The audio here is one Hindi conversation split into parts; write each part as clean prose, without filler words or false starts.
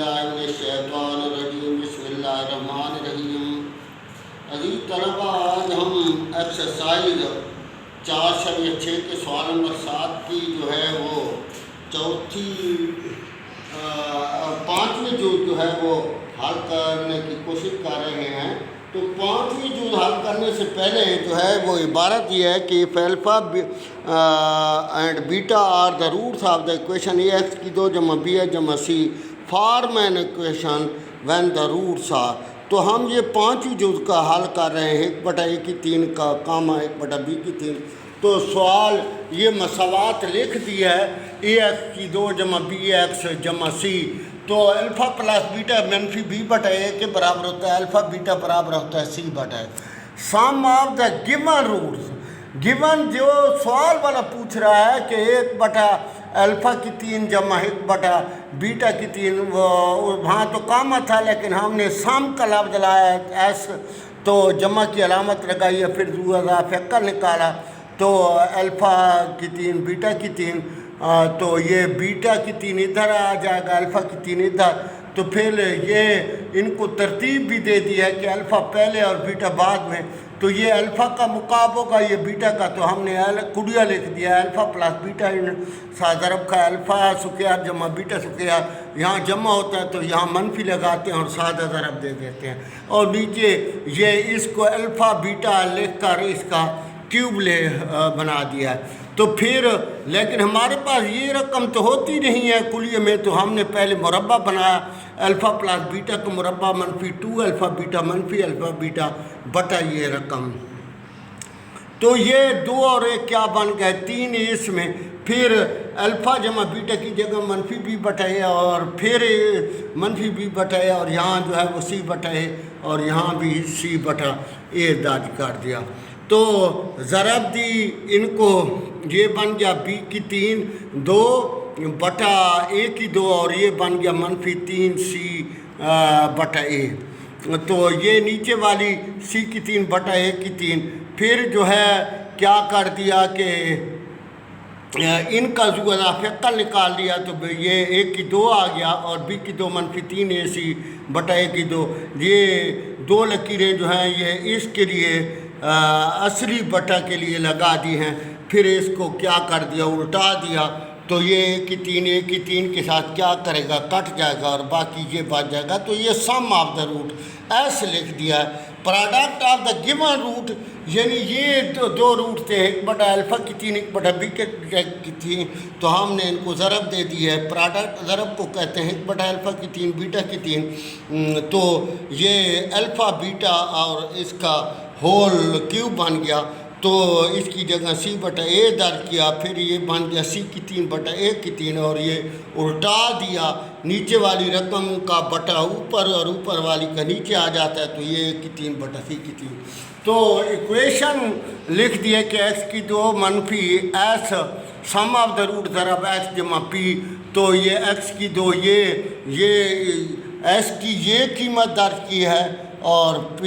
बिस्मिल्लाहिर्रहमानिर्रहीम बिस्मिल्लाहिर्रहमानिर्रहीम। अजीज तलबा, आज हम एक्सरसाइज 4.6 के सवाल नंबर 7 की जो है वो चौथी पाँचवीं जूज़ जो है वो हल करने की कोशिश कर रहे हैं। तो पाँचवीं जूज़ हल करने से पहले जो है वो इबारत यह है कि if alpha and beta are the roots of the equation a x की 2 जमा बी एक्स जमा c form an equation when the roots are. तो हम ये पाँचवीं जूज़ का हल कर रहे हैं 1/a की 3 का कामा 1/b की 3। तो सवाल ये मसावात लिख दिया है ए एक्स की 2 जमा बी एक्स जमा सी। तो अल्फ़ा प्लस बीटा मनफी b/a के बराबर होता है, अल्फ़ा बीटा बराबर होता है c/a। Sum of the given roots, given जो सवाल वाला पूछ रहा है कि 1/अल्फ़ा की 3 जमा 1/बीटा की 3, वहाँ तो कामा था लेकिन हमने सम का लफ्ज़ लाया एस, तो जमा की अलामत लगाई है, फिर फ़ैक्टर निकाला तो अल्फ़ा की 3 बीटा की 3, तो ये बीटा की 3 इधर आ जाएगा, अल्फ़ा की 3 इधर। तो फिर ये इनको तरतीब भी दे दी है कि अल्फ़ा पहले और बीटा बाद में। तो ये अल्फ़ा का मुकाब होगा ये बीटा का, तो हमने कुड़िया लिख दिया अल्फ़ा प्लस बीटा इन सादरब का अल्फ़ा सुकेयार जमा बीटा सुकेयार। यहाँ जमा होता है तो यहाँ मनफी लगाते हैं और सादा ज़रब दे देते हैं, और नीचे ये इसको अल्फ़ा बीटा लिख कर इसका क्यूब बना दिया है। तो फिर लेकिन हमारे पास ये रकम तो होती नहीं है कुलिये में, तो हमने पहले मुरब्बा बनाया अल्फ़ा प्लस बीटा का मुरब्बा मनफी 2 अल्फ़ा बीटा मनफी अल्फ़ा बीटा बटा ये रकम। तो ये 2 और 1 क्या बन गए 3 इसमें। फिर अल्फ़ा जमा बीटा की जगह मनफी b/a और फिर मनफी b/a, और यहाँ जो है वो c/a और यहाँ भी c/a दर्ज कर दिया। तो ज़रब दी इनको ये बन गया b की 3 2/a की 2 और ये बन गया मनफी 3c/a। तो ये नीचे वाली c की 3/a की 3। फिर जो है क्या कर दिया कि इनका जुज़ा फ़ैक्टर निकाल दिया, तो ये a की 2 आ गया और b की 2 मनफी 3ac/a की 2। ये 2 लकीरें जो हैं ये इसके लिए असली बटा के लिए लगा दी हैं। फिर इसको क्या कर दिया उल्टा दिया, तो ये a की 3 के साथ क्या करेगा कट जाएगा और बाकी ये बच जाएगा। तो ये सम ऑफ द रूट ऐसे लिख दिया है। Product of the given root, यानी ये 2 रूट थे 1/अल्फ़ा की 3 1/b की 3, तो हमने इनको ज़रब दे दी है। प्रोडक्ट ज़रब को कहते हैं 1/अल्फ़ा की 3 बीटा की 3। तो ये अल्फ़ा बीटा और इसका होल क्यूब बन गया, तो इसकी जगह c/a दर्ज किया। फिर ये बन गया c की 3/a की 3 और ये उल्टा दिया, नीचे वाली रकम का बटा ऊपर और ऊपर वाली का नीचे आ जाता है, तो ये a की 3/c की 3। तो इक्वेशन लिख दिए कि x की 2 मनफी s sum of the root ज़रब x जमा p। तो ये x की 2 ये s की ये कीमत दर्ज की है और p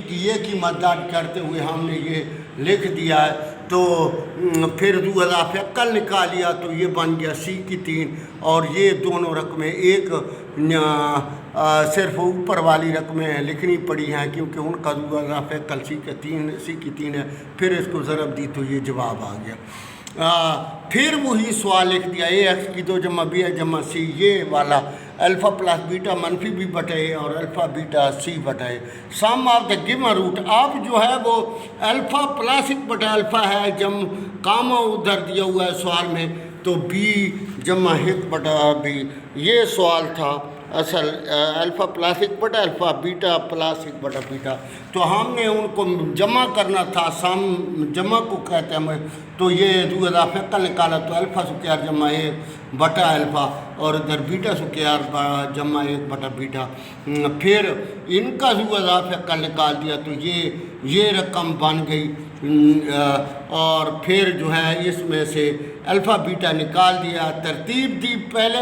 की ये कीमत दर्ज करते हुए हमने ये लिख दिया है। तो फिर दूसरा फ़ैक्टर निकाल लिया, तो ये बन गया c की 3 और ये दोनों रकमें एक सिर्फ ऊपर वाली रकमें लिखनी पड़ी हैं क्योंकि उनका दूसरा फ़ैक्टर c की 3 है। फिर इसको ज़रब दी तो ये जवाब आ गया। फिर वही सवाल लिख दिया a एक्स की 2 जमा b जमा c, ये वाला अल्फ़ा प्लस बीटा मनफी b/a और alpha beta c/a। Sum of the given root, अब जो है वो अल्फ़ा प्लस 1/अल्फ़ा है, जब कामा उधर दिया हुआ है सवाल में, तो b जमा 1/b ये सवाल था असल अल्फ़ा प्लस 1/अल्फ़ा बीटा प्लस 1/बीटा। तो हमने उनको जमा करना था, सम जमा को कहते हैं। तो ये दूसरा फ़ैक्टर निकाला तो अल्फ़ा सुकेयार जमा 1/अल्फ़ा और इधर बीटा सुकेयार जमा 1/बीटा। फिर इनका दूसरा फ़ैक्टर निकाल दिया तो ये रकम बन गई। और फिर जो है इसमें से अल्फ़ा बीटा निकाल दिया, तरतीब दी पहले,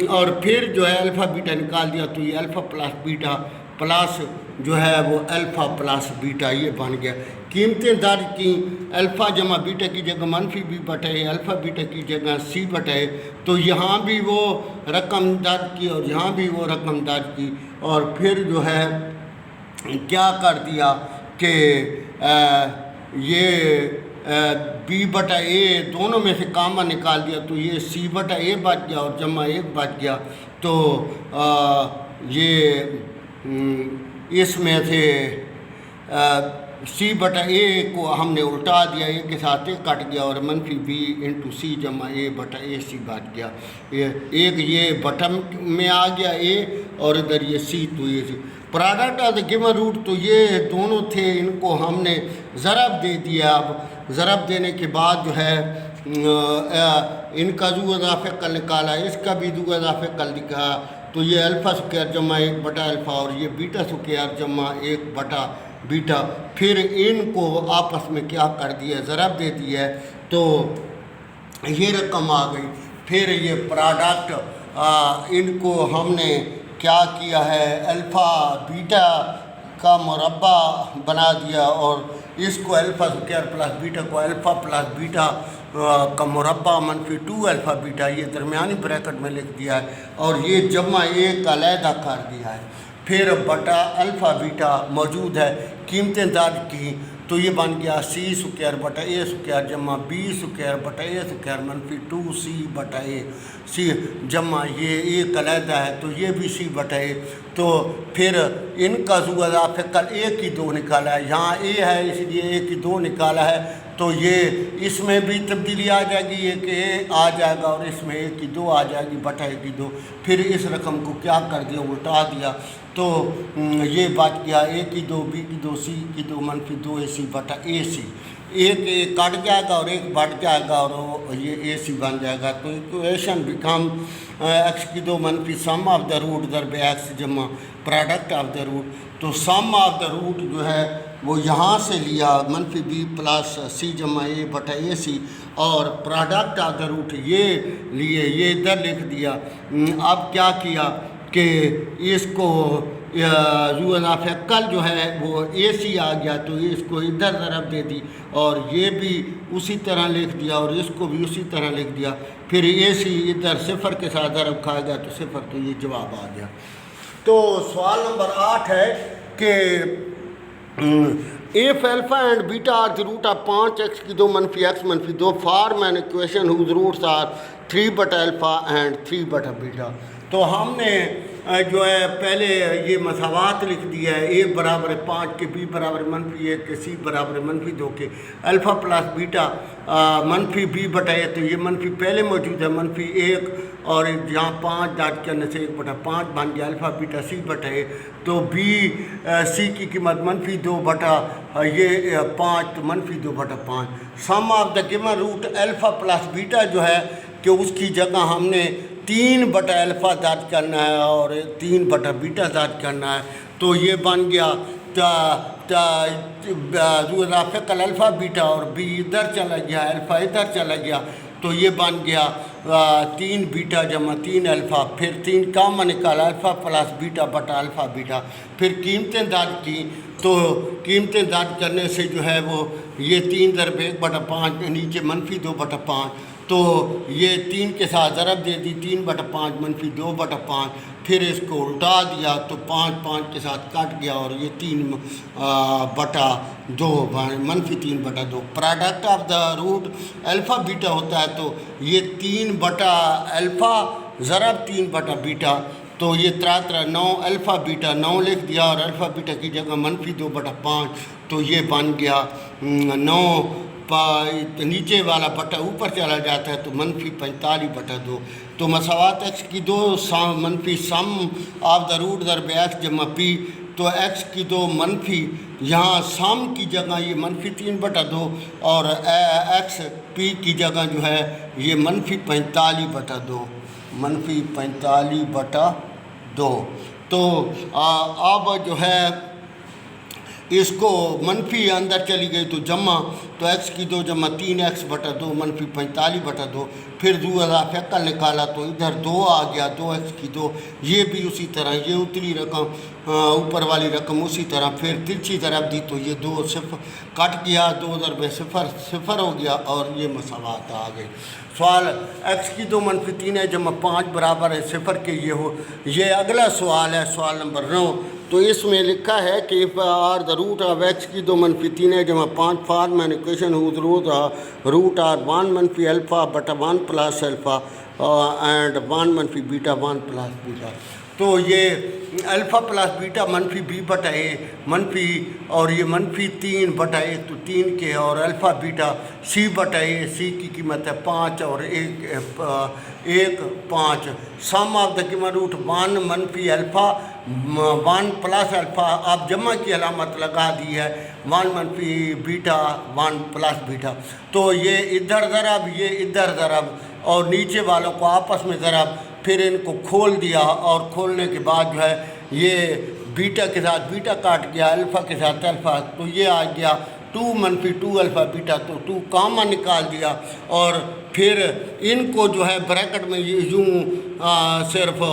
और फिर जो है अल्फ़ा बीटा निकाल दिया तो ये अल्फ़ा प्लस बीटा प्लस जो है वो अल्फ़ा प्लस बीटा ये बन गया। कीमतें दर्ज की अल्फ़ा जमा बीटा की जगह मनफी बी बटे अल्फ़ा बीटा की जगह सी बटे, तो यहाँ भी वो रकम दर्ज की और यहाँ भी वो रकम दर्ज की, और फिर जो है क्या कर दिया कि ये बी बटा ए दोनों में से कामा निकाल दिया, तो ये सी बटा ए बच गया और जमा एक बच गया। तो ये इसमें से सी बटा ए को हमने उल्टा दिया, ए के साथ ए कट गया और मनफी बी इंटू सी जमा ए बटा ए सी बच गया। एक ये बटन में आ गया ए और इधर ये सी, तो ये c product of the given root, तो ये दोनों थे, इनको हमने ज़रब दे दिया। अब ज़रब देने के बाद जो है इनका जू इज़ाफ़े कल निकाला, इसका भी जू इज़ाफ़े कल दिखा, तो ये अल्फ़ा स्क्वायर जमा एक बटा अल्फ़ा और ये बीटा स्क्वायर जमा एक बटा बीटा, फिर इनको आपस में क्या कर दिया, ज़रब दे दिया, तो ये रकम आ गई। फिर ये प्रोडक्ट इनको हमने क्या किया है, अल्फ़ा बीटा का मुरब्बा बना दिया और इसको अल्फ़ा स्क्वायर प्लस बीटा को अल्फ़ा प्लस बीटा का मुरब्बा मनफी 2 अल्फ़ा बीटा ये दरमियानी ब्रैकेट में लिख दिया है और ये जमा एक अलहदा कर दिया है। फिर बटा अल्फ़ा बीटा मौजूद है, कीमतें दर्ज की, तो ये बन गया सी स्क्वायर बटा ए स्क्वायर जमा बी स्क्वायर बटा ए स्क्वायर मनफी 2 सी बटा ए सी जमा ये एक अलहदा है, तो ये भी सी बटा ए। तो फिर इनका ज़ुआफ़े कल ए की 2 निकाला है, यहाँ ए है इसलिए ए की 2 निकाला है, तो ये इसमें भी तब्दीली आ जाएगी, एक ए आ जाएगा और इसमें ए की 2 आ जाएगी बटा ए की 2। फिर इस रकम को क्या कर दिया, उल्टा दिया, तो ये बच गया ए की 2 बी की 2 सी की 2 मनफी 2 ए सी बटा ए सी। एक कट जाएगा और एक बढ़ जाएगा और ये ए सी बन जाएगा। तो इक्वेशन बिकम एक्स की 2 मनफी sum of the root दरब x जमा प्रोडक्ट ऑफ द रूट। तो सम ऑफ द रूट जो है वो यहाँ से लिया मनफी बी प्लस सी जमा ए बटा ए सी और प्रोडक्ट ऑफ द रूट ये लिए, ये इधर लिख दिया। अब क्या किया कि इसको ज़ुआफ़े कल जो है वो ए सी आ गया, तो इसको इधर ज़रब दे दी और ये भी उसी तरह लिख दिया और इसको भी उसी तरह लिख दिया। फिर ए सी इधर सिफ़र के साथ ज़रब खा गया तो सिफ़र, तो ये जवाब आ गया। तो सवाल नंबर 8 है कि if alpha and beta are the root of 5x की 2 मनफी x मनफी 2 form an equation whose roots are 3 बटा अल्फा एंड 3 बटा बीटा। तो हमने जो है पहले ये मसावात लिख दिया है, ए बराबर 5 के बी बराबर मनफी 1 के सी बराबर मनफी 2 के अल्फ़ा प्लस बीटा मनफी बी बटा ए, तो ये मनफी पहले मौजूद है मनफी 1 और यहाँ 5 डॉट करने से 1 बटा 5 बन गया अल्फ़ा बीटा सी बटा ए। तो बी सी की कीमत मनफी 2 बटा ये 5 तो मनफी 2 बटा 5। Sum of the given root alpha plus beta जो है कि उसकी जगह हमने 3 बटा अल्फ़ा दर्ज करना है और 3 बटा बीटा दर्ज करना है। तो ये बन गया ज़ुआफ़े कल अल्फ़ा बीटा और बी इधर चला गया, अल्फ़ा इधर चला गया, तो ये बन गया 3 बीटा जमा 3 अल्फ़ा। फिर 3 कामा निकाला अल्फ़ा प्लस बीटा बटा अल्फ़ा बीटा। फिर कीमतें दर्ज की, तो कीमतें दर्ज करने से जो है वो ये 3 दरब 1 बटा 5 नीचे मनफी 2 बटा 5, तो ये 3 के साथ ज़रब दे दी 3 बटा 5 मनफी 2 बटा 5। फिर इसको उल्टा दिया तो 5 5 के साथ कट गया और ये 3 बटा 2 मनफी 3 बटा 2। Product of the root alpha beta होता है, तो ये 3 बटा अल्फ़ा ज़रब 3 बटा बीटा, तो ये 9 अल्फ़ा बीटा 9 लिख दिया और अल्फ़ा बीटा की जगह मनफी 2 बटा 5, तो ये बन गया 9 नीचे वाला बटा ऊपर चला जाता है तो मनफी 45 बटा 2। तो मसावात एक्स की 2 मनफी sum of the root दरब x जमा पी, तो एक्स की 2 मनफी यहाँ सम की जगह ये मनफी 3 बटा 2 और एक्स पी की जगह जो है ये मनफी 45 बटा 2 मनफी 45 बटा 2। तो अब जो है इसको मनफी अंदर चली गई तो जमा, तो x की 2 जमा 3x बटा 2 मनफी 45 बटा 2। फिर 2000 फैक्टर निकाला तो इधर 2 आ गया, 2x की 2। ये भी उसी तरह, ये उतरी रकम ऊपर वाली रकम उसी तरह। फिर तिरछी तरफ दी तो ये 2 सिफर कट गया, 2 × सिफर सिफर हो गया और ये मसावात आ गई। सवाल x की 2 मनफी 3 जमा 5 बराबर है सिफर के ये हो। ये अगला सवाल है, सवाल नंबर 9। तो इसमें लिखा है कि are the root of x की 2 मनफी 3 जमा 5 form an equation whose root are 1 मनफी अल्फ़ा बटा 1 प्लस अल्फ़ा एंड 1 मनफी बीटा 1 प्लस बीटा। तो ये अल्फ़ा प्लस बीटा मनफी b बटा a मनफी और ये मनफी 3 बटा a, तो 3 के और अल्फ़ा बीटा c बटा a, c की कीमत है 5 और 1 5। सम ऑफ द कीमत रूट 1 मनफी अल्फ़ा 1 प्लस अल्फ़ा। आप जमा की अलामत लगा दी है, 1 मनफी बीटा 1 प्लस बीटा। तो ये इधर ज़रब, ये इधर ज़रब और नीचे वालों को आपस में ज़रब। फिर इनको खोल दिया और खोलने के बाद जो है ये बीटा के साथ बीटा काट गया, अल्फ़ा के साथ अल्फ़ा, तो ये आ गया 2 मनफी 2 अल्फ़ा बीटा। तो 2 कामा निकाल दिया और फिर इनको जो है ब्रैकेट में यूँ सिर्फ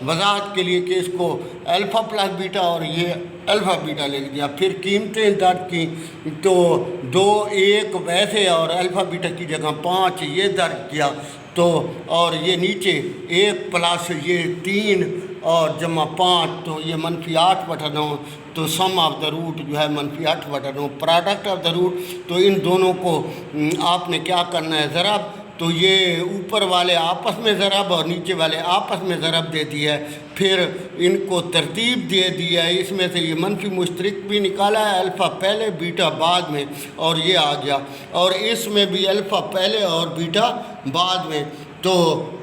वजाहत के लिए कि इसको अल्फ़ा प्लस बीटा और ये अल्फ़ा बीटा लिख दिया। फिर कीमतें दर्ज की तो 2 1 वैसे और अल्फ़ा बीटा की जगह 5 ये दर्ज किया। तो और ये नीचे 1 प्लस ये 3 और जमा 5, तो ये मनफी 8 बटा 9। तो सम ऑफ द रूट जो है मनफी 8 बटा 9, प्रोडक्ट ऑफ द रूट। तो इन दोनों को आपने क्या करना है ज़रब, तो ये ऊपर वाले आपस में ज़रब और नीचे वाले आपस में ज़रब दे दिया है। फिर इनको तरतीब दे दिया है, इसमें से ये मनफी मुश्तरक भी निकाला है, अल्फ़ा पहले बीटा बाद में और ये आ गया। और इसमें भी अल्फ़ा पहले और बीटा बाद में। तो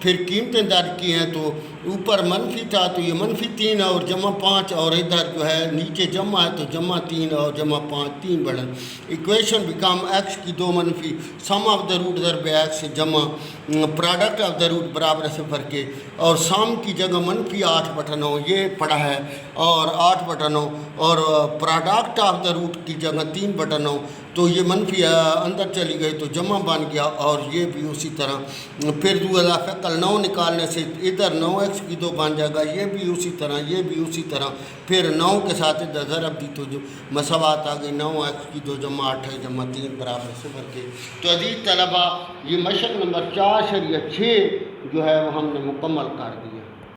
फिर कीमतें दर्ज की हैं, तो ऊपर मनफी था तो ये मनफी 3 और जमा 5 और इधर जो है नीचे जमा है तो जमा 3 और जमा 5 3 बढ़ा। इक्वेशन बिकम x की 2 मनफी सम ऑफ द रूट दर x जमा प्रोडक्ट ऑफ द रूट बराबर सिफर के, और सम की जगह मनफी 8 बटा 9 ये पड़ा है और 8 बटा 9 और प्रोडक्ट ऑफ द रूट की जगह 3 बटा 9। तो ये मनफी अंदर चली गई तो जमा बन गया और ये भी उसी तरह। फिर 2000 फैक्टर 9 निकालने से इधर 9x की 2 बन जाएगा, ये भी उसी तरह, ये भी उसी तरह। फिर 9 के साथ इधर ज़रब दी तो जो मसावात आ गई 9x की 2 जमा 8 जमा 3 बराबर सिफर के। तो अजीज़ तलबा ये मशक नंबर 4/6 जो है वो हमने मुकम्मल कर दिया।